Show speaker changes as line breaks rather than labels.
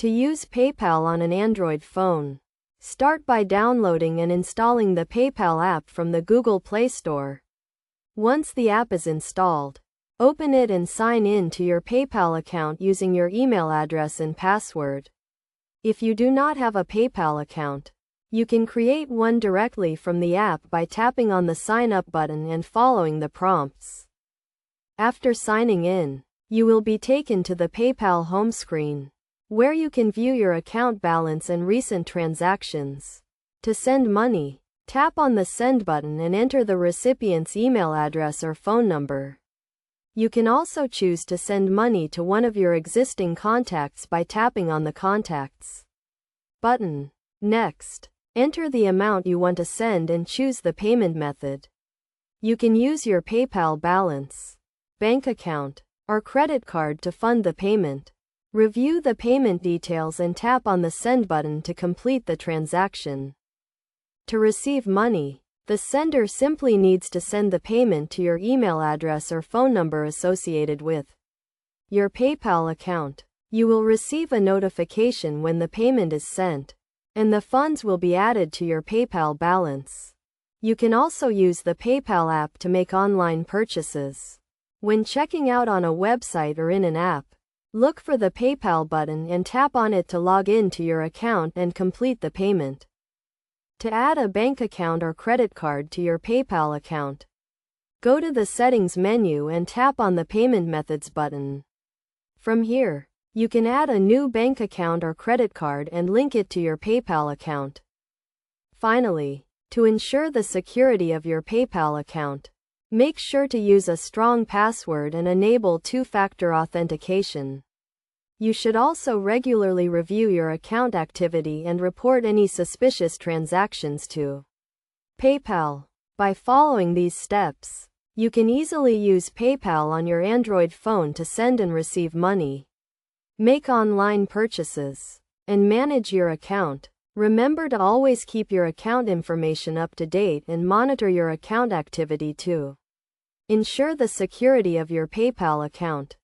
To use PayPal on an Android phone, start by downloading and installing the PayPal app from the Google Play Store. Once the app is installed, open it and sign in to your PayPal account using your email address and password. If you do not have a PayPal account, you can create one directly from the app by tapping on the Sign Up button and following the prompts. After signing in, you will be taken to the PayPal home screen, where you can view your account balance and recent transactions. To send money, tap on the Send button and enter the recipient's email address or phone number. You can also choose to send money to one of your existing contacts by tapping on the Contacts button. Next, enter the amount you want to send and choose the payment method. You can use your PayPal balance, bank account, or credit card to fund the payment. Review the payment details and tap on the Send button to complete the transaction. To receive money, the sender simply needs to send the payment to your email address or phone number associated with your PayPal account. You will receive a notification when the payment is sent, and the funds will be added to your PayPal balance. You can also use the PayPal app to make online purchases. When checking out on a website or in an app, look for the PayPal button and tap on it to log in to your account and complete the payment. To add a bank account or credit card to your PayPal account, go to the Settings menu and tap on the Payment Methods button. From here, you can add a new bank account or credit card and link it to your PayPal account. Finally, to ensure the security of your PayPal account, make sure to use a strong password and enable two-factor authentication. You should also regularly review your account activity and report any suspicious transactions to PayPal. By following these steps, you can easily use PayPal on your Android phone to send and receive money, make online purchases, and manage your account. Remember to always keep your account information up to date and monitor your account activity to ensure the security of your PayPal account.